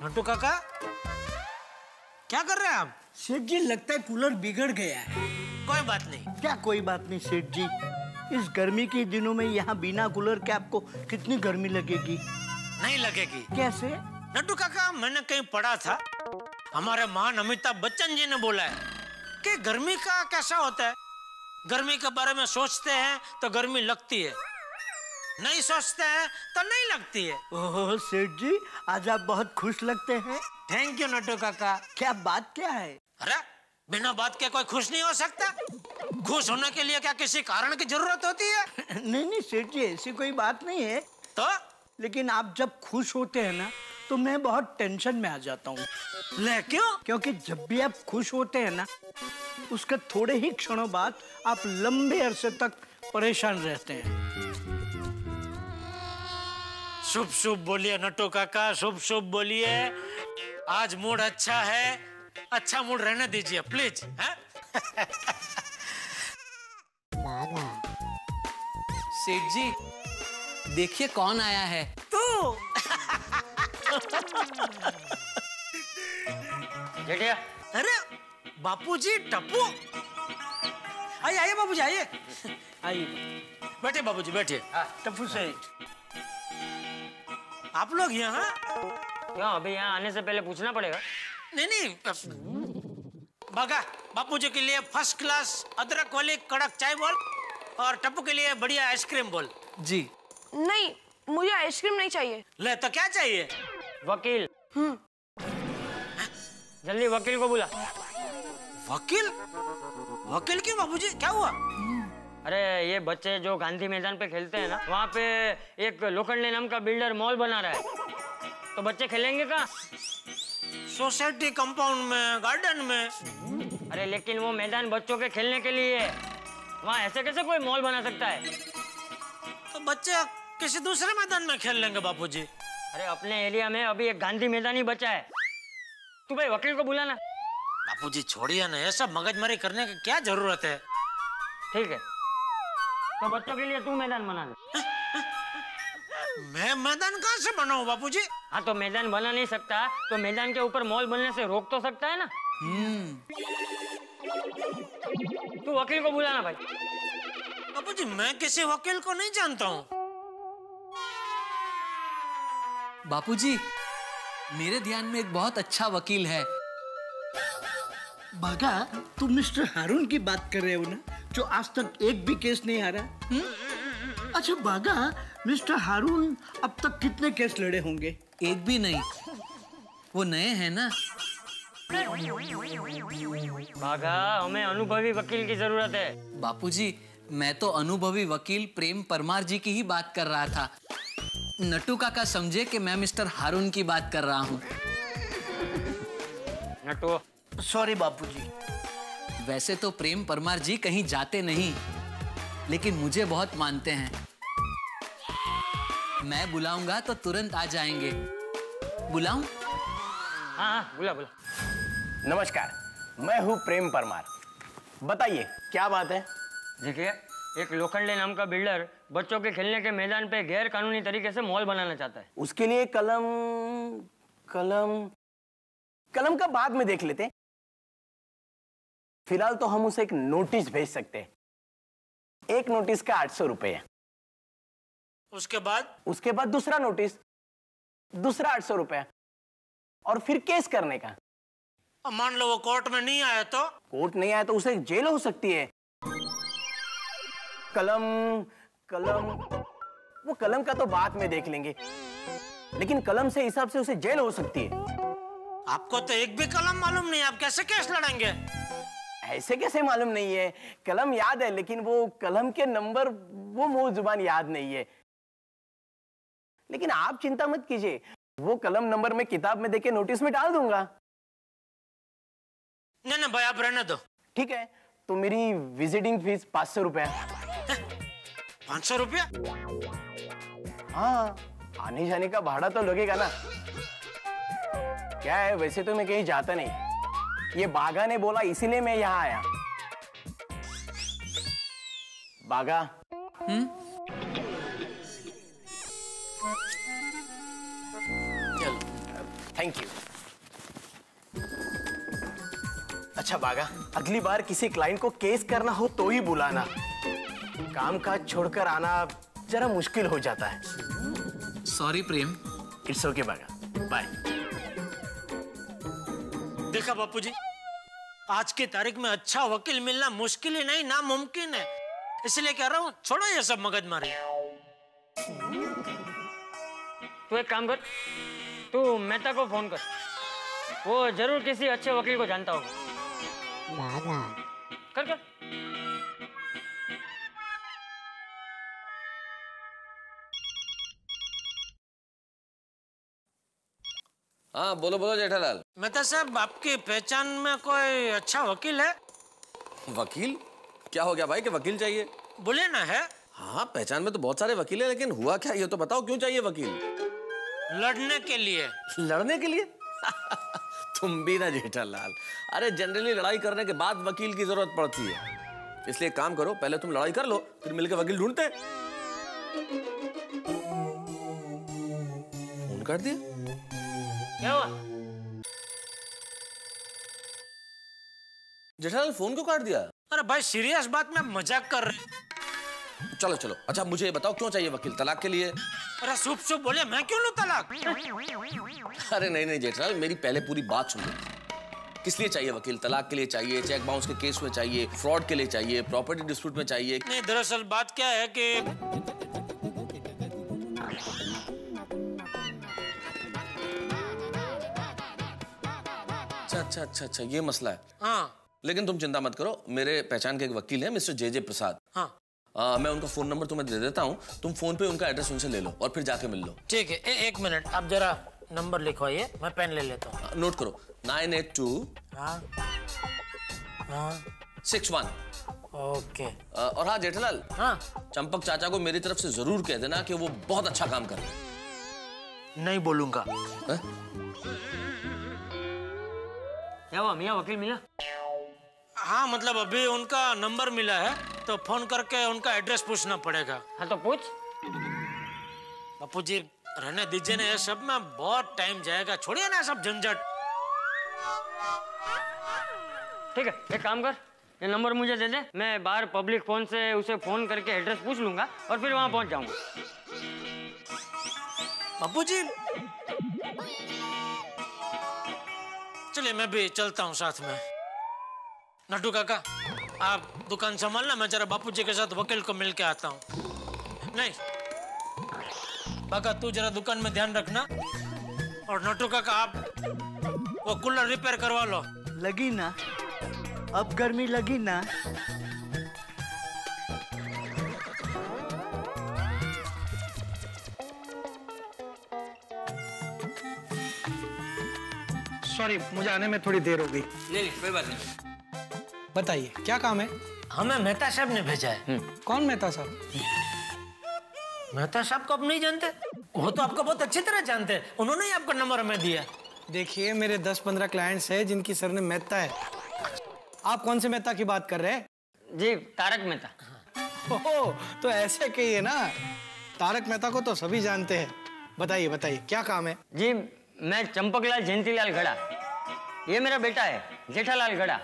नट्टू काका क्या कर रहे हैं आप? सेठ जी लगता है कूलर बिगड़ गया है। कोई बात नहीं। क्या कोई बात नहीं सेठ जी, इस गर्मी के दिनों में यहाँ बिना कूलर के आपको कितनी गर्मी लगेगी? नहीं लगेगी। कैसे? नट्टू काका मैंने कहीं पढ़ा था, हमारे महान अमिताभ बच्चन जी ने बोला है कि गर्मी का कैसा होता है, गर्मी के बारे में सोचते हैं तो गर्मी लगती है, नहीं सोचते हैं तो नहीं लगती है। ओह सेठ जी, आज आप बहुत खुश लगते हैं। थैंक यू नट्टू काका। क्या बात क्या है? अरे बिना बात के कोई खुश नहीं हो सकता। खुश होने के लिए क्या किसी कारण की जरूरत होती है? नहीं नहीं सेठ जी, ऐसी कोई बात नहीं है। तो लेकिन आप जब खुश होते हैं ना तो मैं बहुत टेंशन में आ जाता हूँ। ले क्यों? क्योंकि जब भी आप खुश होते हैं ना, उसके थोड़े ही क्षणों बाद आप लंबे अरसे तक परेशान रहते हैं। शुभ शुभ बोलिए नट्टू काका, शुभ शुभ बोलिए। आज मूड अच्छा है, अच्छा मूड रहने दीजिए प्लीज। सेठ जी देखिए कौन आया है। तू क्या? अरे बापूजी टप्पू, आइए आइए बापूजी आइए। आइए बैठे बापूजी बैठिए। टप्पू सेठ, आप लोग यहाँ? क्यों, अभी यहाँ आने से पहले पूछना पड़ेगा? नहीं नहीं, बागा बापूजी के लिए फर्स्ट क्लास अदरक वाली कड़क चाय बोल, और टप्पू के लिए बढ़िया आइसक्रीम बोल। जी नहीं, मुझे आइसक्रीम नहीं चाहिए। ले तो क्या चाहिए? वकील। जल्दी वकील को बुला। वकील? वकील क्यों बापूजी, क्या हुआ? अरे ये बच्चे जो गांधी मैदान पे खेलते हैं ना, वहाँ पे एक लोखंडे नाम का बिल्डर मॉल बना रहा है, तो बच्चे खेलेंगे कहाँ? सोसाइटी कंपाउंड में, गार्डन में। अरे लेकिन वो मैदान बच्चों के खेलने के लिए है, वहाँ ऐसे कैसे कोई मॉल बना सकता है? तो बच्चे किसी दूसरे मैदान में खेल लेंगे बापूजी। अरे अपने एरिया में अभी एक गांधी मैदान ही बचा है, तू भाई वकील को बुलाना। बापूजी छोड़िए ना, ये सब मगजमारी करने की क्या जरूरत है? ठीक है, तो बच्चों के लिए तू मैदान बना दे। मैं मैदान कहाँ से बनाऊं बापूजी? हाँ तो मैदान बना नहीं सकता तो मैदान के ऊपर मॉल बनने से रोक तो सकता है ना। तू वकील को बुलाना भाई। बापूजी मैं किसी वकील को नहीं जानता हूँ। बापूजी मेरे ध्यान में एक बहुत अच्छा वकील है। बागा, तुम मिस्टर हारून की बात कर रहे हो ना, जो आज तक एक भी केस नहीं हारा? अच्छा बागा, मिस्टर हारून अब तक कितने केस लड़े होंगे? एक भी नहीं, वो नए हैं ना। भागा, हमें अनुभवी वकील की जरूरत है। बापूजी मैं तो अनुभवी वकील प्रेम परमार जी की ही बात कर रहा था। नट्टू काका समझे कि मैं मिस्टर हारून की बात कर रहा हूँ। नट्टू सॉरी बापूजी। वैसे तो प्रेम परमार जी कहीं जाते नहीं, लेकिन मुझे बहुत मानते हैं। मैं बुलाऊंगा तो तुरंत आ जाएंगे। बुलाऊं? हाँ बुला बुला। नमस्कार, मैं हूँ प्रेम परमार। बताइए क्या बात है? देखिए, एक लोखंडे नाम का बिल्डर बच्चों के खेलने के मैदान पे गैर कानूनी तरीके से मॉल बनाना चाहता है। उसके लिए कलम कलम कलम का बाद में देख लेते हैं। फिलहाल तो हम उसे एक नोटिस भेज सकते हैं। एक नोटिस का 800 रुपए है। उसके बाद दूसरा नोटिस, दूसरा 800 रुपए, और फिर केस करने का। मान लो वो कोर्ट में नहीं आया तो? कोर्ट नहीं आया तो उसे जेल हो सकती है। कलम कलम वो कलम का तो बाद में देख लेंगे, लेकिन कलम से हिसाब से उसे जेल हो सकती है। आपको तो एक भी कलम मालूम नहीं, आप कैसे केस लड़ेंगे? ऐसे कैसे मालूम नहीं है? कलम याद है, लेकिन वो कलम के नंबर वो मुंह जुबान याद नहीं है। लेकिन आप चिंता मत कीजिए, वो कलम नंबर मैं किताब में देके नोटिस में डाल दूंगा। नहीं भाई आप रहने दो। ठीक है, तो मेरी विजिटिंग फीस 500 रुपए। 500 रुपया? हाँ, आने जाने का भाड़ा तो लगेगा ना। क्या है, वैसे तो मैं कहीं जाता नहीं, ये बागा ने बोला इसीलिए मैं यहाँ आया। बागा। चलो थैंक यू। अच्छा बागा, अगली बार किसी क्लाइंट को केस करना हो तो ही बुलाना, काम काज छोड़कर आना जरा मुश्किल हो जाता है। Sorry Prem. इट्स ओके बागा, बाय। देखा बापूजी, आज की तारीख में अच्छा वकील मिलना मुश्किल ही नहीं नामुमकिन है। इसलिए कह रहा हूँ, छोड़ो ये सब मगजमारी। तू एक काम कर, तू मेहता को फोन कर, वो जरूर किसी अच्छे वकील को जानता होगा। कर कर। हाँ बोलो बोलो जेठालाल। मेहता साहब, आपकी पहचान में कोई अच्छा वकील है? वकील? क्या हो गया भाई कि वकील चाहिए? बोले ना है। हाँ पहचान में तो बहुत सारे वकील हैं, लेकिन हुआ क्या ये तो बताओ, क्यों चाहिए वकील? लड़ने के लिए। लड़ने के लिए? तुम भी ना जेठालाल, अरे जनरली लड़ाई करने के बाद वकील की जरूरत पड़ती है। इसलिए एक काम करो, पहले तुम लड़ाई कर लो, फिर मिलकर वकील ढूंढते हैं। फोन कर दिया? क्या हुआ? जेठालाल फोन क्यों काट दिया? अरे भाई सीरियस बात में मजाक कर रहे हैं। चलो चलो, अच्छा मुझे ये बताओ, क्यों चाहिए वकील? तलाक के लिए? अरे शुभ शुभ बोले, मैं क्यों लूं तलाक? अरे नहीं नहीं जेठालाल, मेरी पहले पूरी बात सुन लो। किस लिए चाहिए वकील? तलाक के लिए चाहिए, चेक बाउंस के केस में चाहिए, फ्रॉड के लिए चाहिए, प्रॉपर्टी डिस्प्यूट में चाहिए? नहीं, दरअसल बात क्या है कि अच्छा, ये मसला है। हाँ लेकिन तुम चिंता मत करो, मेरे पहचान के एक वकील हैं, मिस्टर जे प्रसाद। हाँ मैं उनका फोन नंबर तुम्हें दे देता हूँ, तुम फोन पे उनका एड्रेस उनसे ले लो और फिर जाके मिल लो। ठीक है। एक मिनट, आप जरा नंबर लिखवाइए, मैं पेन ले लेता हूँ। नोट करो, 982 हाँ हाँ 61। ओके। और हाँ जेठालाल, हाँ चंपक चाचा को मेरी तरफ से जरूर कह देना कि वो बहुत अच्छा काम कर रहे हैं। नहीं बोलूंगा। क्या हुआ मियाँ, वकील मिला? हाँ मतलब अभी उनका नंबर मिला है, तो फोन करके उनका एड्रेस पूछना पड़ेगा। हाँ तो पूछ। बापूजी रहने दीजिए ना, ये सब में बहुत टाइम जाएगा, छोड़िए ना सब झंझट। ठीक है, एक काम कर, ये नंबर मुझे दे दे, मैं बाहर पब्लिक फोन से उसे फोन करके एड्रेस पूछ लूंगा और फिर वहां पहुंच जाऊंगा। बापूजी चलिए, मैं भी चलता हूँ साथ में। नट्टू काका, आप दुकान संभालना, मैं जरा बापूजी के साथ वकील को मिल के आता हूँ। नहीं काका, तू जरा दुकान में ध्यान रखना, और नट्टू काका आप वो कूलर रिपेयर करवा लो। लगी ना, अब गर्मी लगी ना। सॉरी, मुझे आने में थोड़ी देर हो गई। नहीं कोई बात नहीं। बताइए क्या काम है? हमें मेहता साहब ने भेजा है। कौन मेहता साहब? मेहता साहब को आप नहीं जानते? वो तो आपको बहुत अच्छी तरह जानते हैं, उन्होंने ही आपका नंबर हमें दिया। देखिए, मेरे 10-15 क्लाइंट्स हैं जिनकी सरनेम मेहता है। आप कौन से मेहता की बात कर रहे हैं? जी, तारक मेहता। ओह, तो ऐसे कहिए ना, तारक मेहता को तो सभी जानते हैं। बताइए बताइए क्या काम है? जी, मैं चंपकलाल जयंतीलाल गड़ा, ये मेरा बेटा है जेठालाल गड़ा,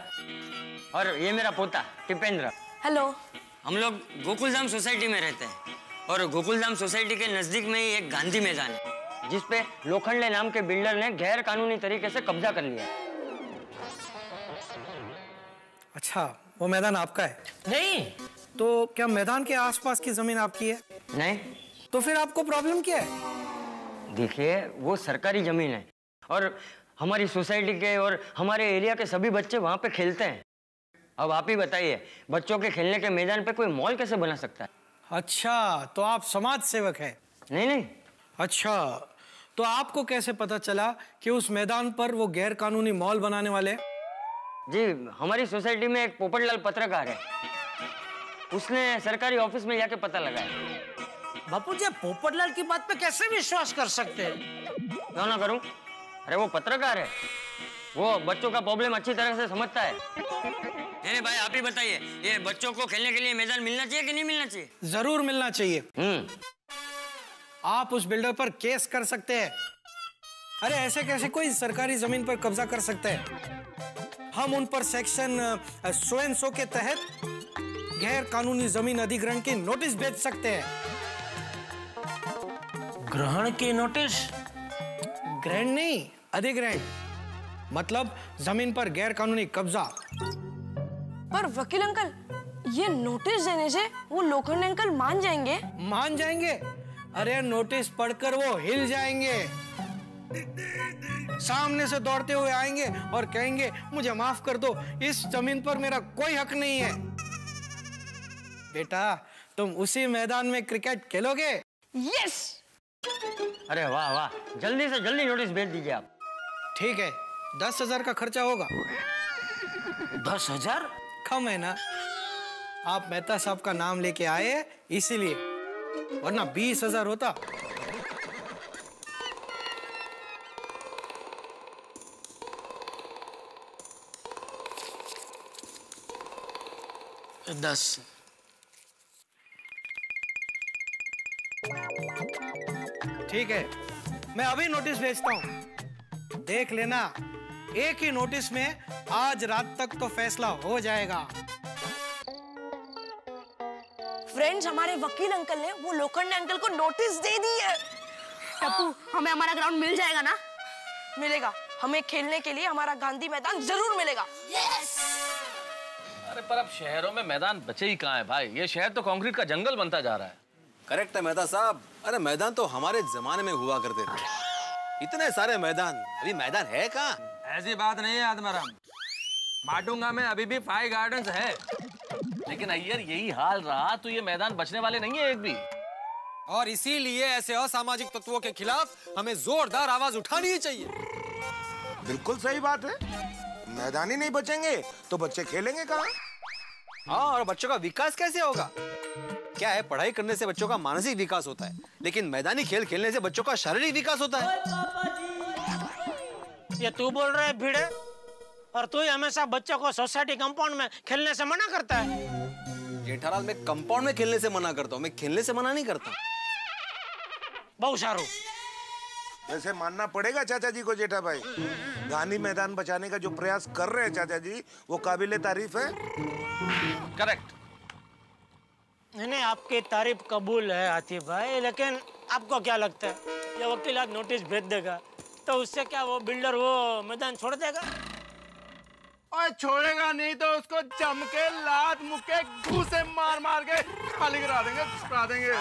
और ये मेरा पोता टिपेंद्र। हेलो। हम लोग गोकुलधाम सोसाइटी में रहते हैं, और गोकुलधाम सोसाइटी के नजदीक में ही एक गांधी मैदान है, जिसपे लोखंडे नाम के बिल्डर ने गैर कानूनी तरीके से कब्जा कर लिया है। अच्छा, वो मैदान आपका है? नहीं। तो क्या मैदान के आसपास की जमीन आपकी है? नहीं। तो फिर आपको प्रॉब्लम क्या है? देखिए, वो सरकारी जमीन है, और हमारी सोसाइटी के और हमारे एरिया के सभी बच्चे वहां पे खेलते हैं। अब आप ही बताइए, बच्चों के खेलने के मैदान पे कोई मॉल कैसे बना सकता है? अच्छा, तो आप समाज सेवक है? नहीं नहीं। अच्छा, तो आपको कैसे पता चला कि उस मैदान पर वो गैर कानूनी मॉल बनाने वाले हैं? जी, हमारी सोसाइटी में एक पोपटलाल पत्रकार है, उसने सरकारी ऑफिस में जाके पता लगाया। बापूजी पोपटलाल की बात पे कैसे विश्वास कर सकते हैं? क्यों ना करूं? अरे वो पत्रकार है, वो बच्चों का प्रॉब्लम अच्छी तरह से समझता है। नहीं भाई, आप ही बताइए, ये बच्चों को खेलने के लिए मैदान मिलना चाहिए कि नहीं मिलना चाहिए? जरूर मिलना चाहिए। आप उस बिल्डर पर केस कर सकते हैं। अरे ऐसे कैसे कोई सरकारी जमीन पर कब्जा कर सकते हैं? हम उन पर सेक्शन सो एंड सो के तहत गैर कानूनी जमीन अधिग्रहण की नोटिस भेज सकते हैं। ग्रहण की नोटिस? ग्रहण नहीं, अधिग्रहण, मतलब जमीन पर गैर कानूनी कब्जा। पर वकील अंकल, ये नोटिस देने से वो लोखंडे अंकल मान जाएंगे? मान जाएंगे? अरे नोटिस पढ़कर वो हिल जाएंगे, सामने से दौड़ते हुए आएंगे और कहेंगे मुझे माफ कर दो, इस जमीन पर मेरा कोई हक नहीं है। बेटा, तुम उसी मैदान में क्रिकेट खेलोगे? यस। अरे वाह वाह, जल्दी से जल्दी नोटिस भेज दीजिए आप। ठीक है, 10,000 का खर्चा होगा। 10,000? कम है ना? आप मेहता साहब का नाम लेके आए इसीलिए, वरना 20,000 होता। दस। ठीक है, मैं अभी नोटिस भेजता हूँ, देख लेना। एक ही नोटिस में आज रात तक तो फैसला हो जाएगा। फ्रेंड्स, हमारे वकील अंकल ने वो लोखंडे अंकल को नोटिस दे दी है। टप्पू, हमें हमारा ग्राउंड मिल जाएगा ना? मिलेगा, हमें खेलने के लिए हमारा गांधी मैदान जरूर मिलेगा। यस। अरे पर अब शहरों में मैदान बचे ही कहाँ है भाई? ये शहर तो कंक्रीट का जंगल बनता जा रहा है। करेक्ट है मेहता साहब। अरे मैदान तो हमारे जमाने में हुआ करते थे, इतने सारे मैदान, अभी मैदान है कहाँ? ऐसी बात नहीं है आत्माराम, माटुंगा में अभी भी 5 गार्डन्स है। लेकिन अय्यर यही हाल रहा तो ये मैदान बचने वाले नहीं है एक भी। और इसीलिए ऐसे असामाजिक तत्वों के खिलाफ हमें जोरदार आवाज उठानी ही चाहिए। बिल्कुल सही बात है, मैदान ही नहीं बचेंगे तो बच्चे खेलेंगे कहाँ? हाँ, और बच्चों का विकास कैसे होगा? क्या है, पढ़ाई करने से बच्चों का मानसिक विकास होता है, लेकिन मैदानी खेल खेलने से बच्चों का शारीरिक विकास होता है। ये तू बोल रहा है भिड़े? और तू हमेशा बच्चों को सोसाइटी कंपाउंड में खेलने से मना करता है। जेठालाल, मैं कंपाउंड में खेलने से मना करता हूँ, मैं खेलने से मना नहीं करता। बहुत सारू। वैसे मानना पड़ेगा चाचा जी को जेठा भाई, गांधी मैदान बचाने का जो प्रयास कर रहे हैं चाचा जी, वो काबिले तारीफ है। करेक्ट। नहीं, आपकी तारीफ कबूल है आतिफ भाई, लेकिन आपको क्या लगता है ये वकील आज नोटिस भेज देगा तो उससे क्या वो बिल्डर वो मैदान छोड़ देगा? और छोड़ेगा नहीं तो उसको जम के लात मुक्के घूसे मार मार के खाली करा देंगे।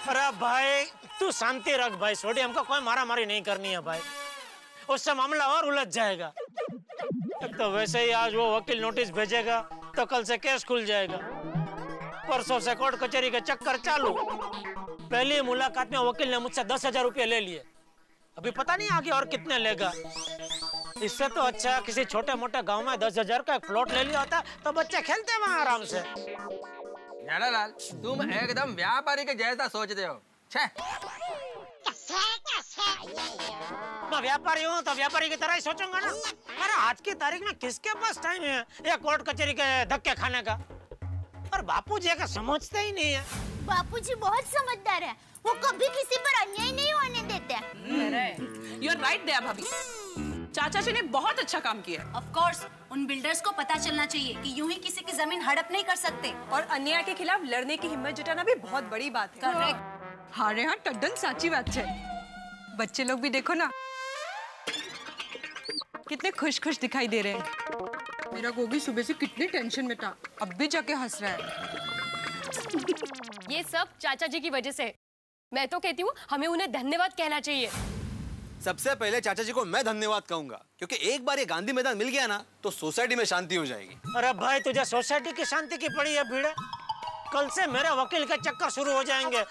अरे भाई तू शांति रख भाई, छोटी, हमको कोई मारा मारी नहीं करनी है भाई, उससे मामला और उलझ जाएगा। तो वैसे ही आज वो वकील नोटिस भेजेगा तो कल से केस खुल जाएगा, परसों से कोर्ट कचहरी के चक्कर चालू। पहली मुलाकात में वकील ने मुझसे 10,000 रुपये ले लिए, अभी पता नहीं आगे और कितने लेगा। इससे तो अच्छा किसी छोटे मोटे गांव में 10,000 का एक प्लॉट ले लिया होता तो बच्चे खेलते वहां आराम से। जेठालाल, तुम एकदम व्यापारी के जैसा सोचते हो। मैं व्यापारी हूँ तो व्यापारी की तरह ही सोचूंगा ना। अरे आज की तारीख में किसके पास टाइम है ये कोर्ट कचहरी के धक्के खाने का? और बापूजी का समझते ही नहीं है। बापूजी बहुत समझदार है, वो कभी किसी पर अन्याय नहीं होने देते। You're right there, भाभी। चाचा जी ने बहुत अच्छा काम किया। Of course, उन बिल्डर्स को पता चलना चाहिए कि यूं ही किसी की जमीन हड़प नहीं कर सकते। और अन्याय के खिलाफ लड़ने की हिम्मत जुटाना भी बहुत बड़ी बात है। करेक्ट। हारे हाँ टड्डन साची बात है। बच्चे लोग भी देखो ना, कितने खुश खुश दिखाई दे रहे हैं। मेरा गोगी सुबह से कितनी टेंशन में था, अब भी जाके हंस रहा है। ये सब चाचा जी की वजह से। मैं तो कहती हूँ हमें उन्हें धन्यवाद कहना चाहिए। सबसे पहले चाचा जी को मैं धन्यवाद कहूंगा, क्योंकि एक बार ये गांधी मैदान मिल गया ना तो सोसाइटी में शांति हो जाएगी। अरे भाई तुझे सोसाइटी की शांति की पड़ी है भीड़? कल से मेरे वकील के चक्कर शुरू हो जाएंगे,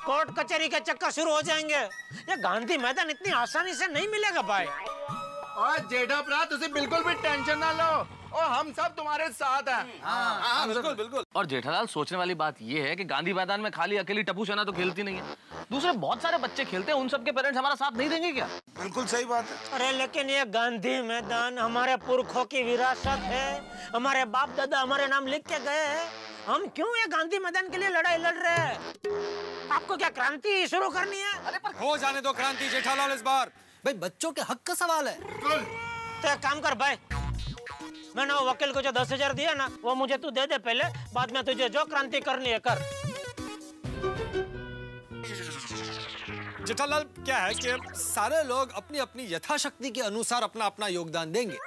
कोर्ट कचहरी के चक्कर शुरू हो जाएंगे। ये गांधी मैदान इतनी आसानी से नहीं मिलेगा भाई। और जेठा भरा, तुझे बिल्कुल भी टेंशन ना लो, और हम सब तुम्हारे साथ हैं। हाँ, बिल्कुल बिल्कुल। और जेठालाल, सोचने वाली बात ये है कि गांधी मैदान में खाली अकेली टप्पू सेना तो खेलती नहीं है, दूसरे बहुत सारे बच्चे खेलते हैं, उन सबके पेरेंट्स हमारा साथ नहीं देंगे क्या? बिल्कुल सही बात है। अरे लेकिन ये गांधी मैदान हमारे पुरखों की विरासत है, हमारे बाप दादा हमारे नाम लिख के गए हैं। हम क्यों ये गांधी मैदान के लिए लड़ाई लड़ रहे हैं? आपको क्या क्रांति शुरू करनी है? अरे पर हो जाने दो क्रांति जेठालाल इस बार, भाई बच्चों के हक का सवाल है। तो एक काम कर भाई, मैंने वो वकील को जो 10,000 दिया ना, वो मुझे तू दे दे पहले, बाद में तुझे जो क्रांति करनी है कर। जेठालाल, क्या है कि सारे लोग अपनी अपनी यथाशक्ति के अनुसार अपना अपना योगदान देंगे।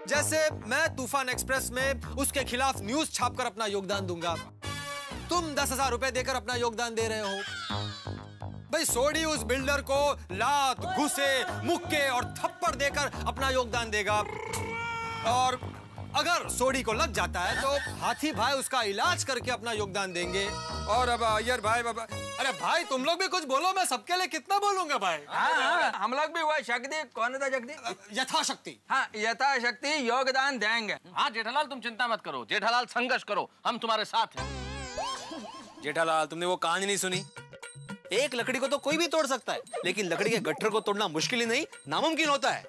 जैसे मैं तूफान एक्सप्रेस में उसके खिलाफ न्यूज छापकर अपना योगदान दूंगा, तुम 10,000 रुपए देकर अपना योगदान दे रहे हो। भाई सोडी उस बिल्डर को लात, घुसे, मुक्के और थप्पड़ देकर अपना योगदान देगा, और अगर सोडी को लग जाता है तो हाथी भाई उसका इलाज करके अपना योगदान देंगे। और अब अय्यर भाई, बाबा, अरे भाई तुम लोग भी कुछ बोलो, मैं सबके लिए कितना बोलूंगा भाई। हाँ, हम लोग भी वही शक्ति, कौन था शक्ति? यथाशक्ति। हाँ, यथाशक्ति योगदान देंगे। हाँ जेठालाल, तुम चिंता मत करो, जेठालाल संघर्ष करो, हम तुम्हारे साथ हैं। जेठालाल, तुमने वो कहानी नहीं सुनी? एक लकड़ी को तो कोई भी तोड़ सकता है, लेकिन लकड़ी के गट्ठर को तोड़ना मुश्किल ही नहीं, नामुमकिन होता है।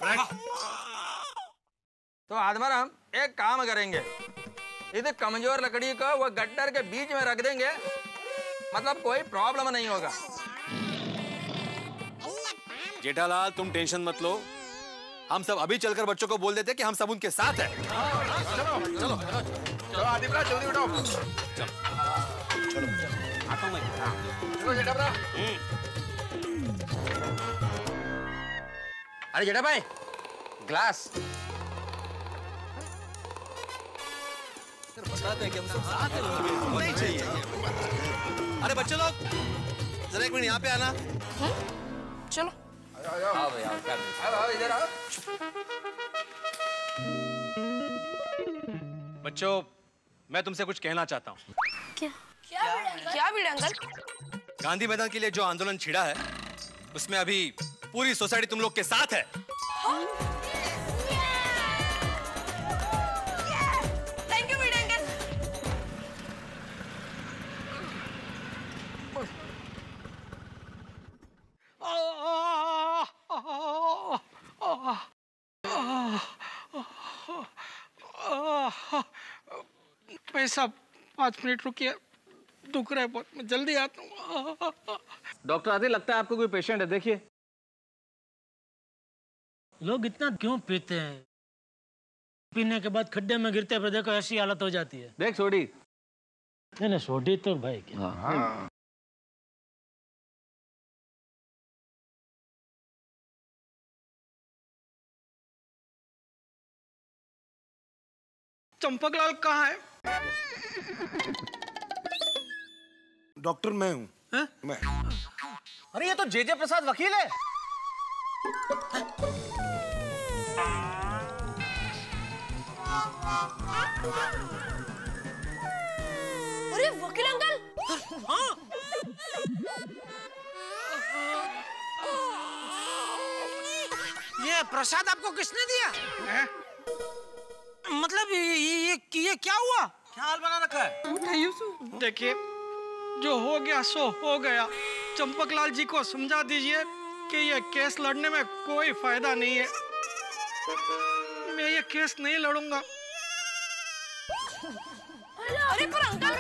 तो आदमर हम एक काम करेंगे, इधर कमजोर लकड़ी को वो गट्टर के बीच में रख देंगे, मतलब कोई प्रॉब्लम नहीं होगा। जेठालाल, तुम टेंशन मत लो, हम सब अभी चलकर बच्चों को बोल देते कि हम सब उनके साथ हैं। चलो चलो चलो आदित्य, जल्दी उठो। चलो आता हूँ मैं। चलो जेठा भरा। अरे जेठा भाई, ग्लास। बताते हैं कि हम सब साथ हैं, नहीं चाहिए। अरे बच्चे लोग, जरा एक मिनट यहाँ पे आना। चलो। आओ भाई, आओ इधर आओ। बच्चों, मैं तुमसे कुछ कहना चाहता हूँ। क्या भिड़े अंकल? गांधी मैदान के लिए जो आंदोलन छिड़ा है, उसमें अभी पूरी सोसाइटी तुम लोग के साथ है। Thank you Bhide uncle. भाई साहब 5 मिनट रुकिए, दुख रहा है बहुत, मैं जल्दी आता हूँ। डॉक्टर आदि, लगता है आपको कोई पेशेंट है, देखिए। लोग इतना क्यों पीते हैं? पीने के बाद खड्डे में गिरते पे देखो ऐसी हालत हो जाती है। देख सोडी। नहीं सोडी तो भाई क्या। हाँ। चंपकलाल कहाँ है? डॉक्टर मैं हूँ। मैं। अरे ये तो जे प्रसाद वकील है। अरे वकील अंकल। हाँ। ये प्रसाद आपको किसने दिया? मतलब ये क्या हुआ? क्या हाल बना रखा है? देखिए, जो हो गया सो हो गया। चंपकलाल जी को समझा दीजिए कि ये केस लड़ने में कोई फायदा नहीं है। मैं ये केस नहीं लड़ूंगा। अरे पर अंकल।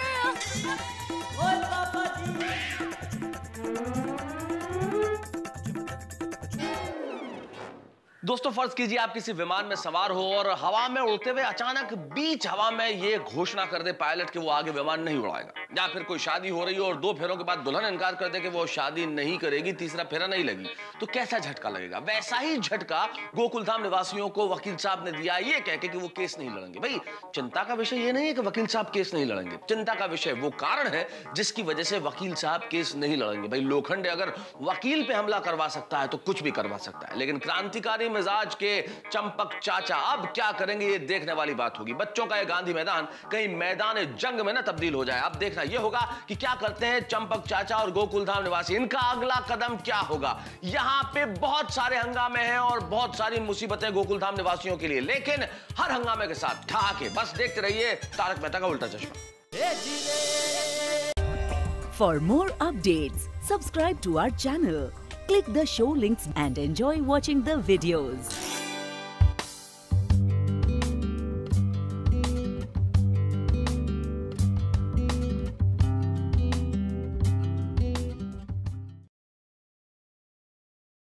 दोस्तों, फर्ज कीजिए आप किसी विमान में सवार हो और हवा में उड़ते हुए अचानक बीच हवा में ये घोषणा कर दे पायलट कि वो आगे विमान नहीं उड़ाएगा, या फिर कोई शादी हो रही हो और 2 फेरों के बाद दुल्हन इनकार कर दे कि वो शादी नहीं करेगी, तीसरा फेरा नहीं लगी, तो कैसा झटका लगेगा? वैसा ही झटका गोकुलधाम निवासियों को वकील साहब ने दिया, ये कह के कि वो केस नहीं लड़ेंगे। भाई चिंता का विषय ये नहीं है कि वकील साहब केस नहीं लड़ेंगे, चिंता का विषय वो कारण है जिसकी वजह से वकील साहब केस नहीं लड़ेंगे। भाई लोखंडे अगर वकील पे हमला करवा सकता है तो कुछ भी करवा सकता है, लेकिन क्रांतिकारी मिजाज के चंपक चाचा अब क्या करेंगे ये देखने वाली बात होगी। बच्चों का ये गांधी मैदान कहीं मैदान जंग में ना तब्दील हो जाए। अब देखना ये होगा कि क्या करते हैं चंपक चाचा और गोकुलधाम निवासी, इनका अगला कदम क्या होगा। यहां पे बहुत सारे हंगामे हैं और बहुत सारी मुसीबतें गोकुलधाम निवासियों के लिए, लेकिन हर हंगामे के साथ ठहाके। बस देखते रहिए तारक मेहता का उल्टा चश्मा। For more updates, subscribe to our channel, click the show links and enjoy watching the videos.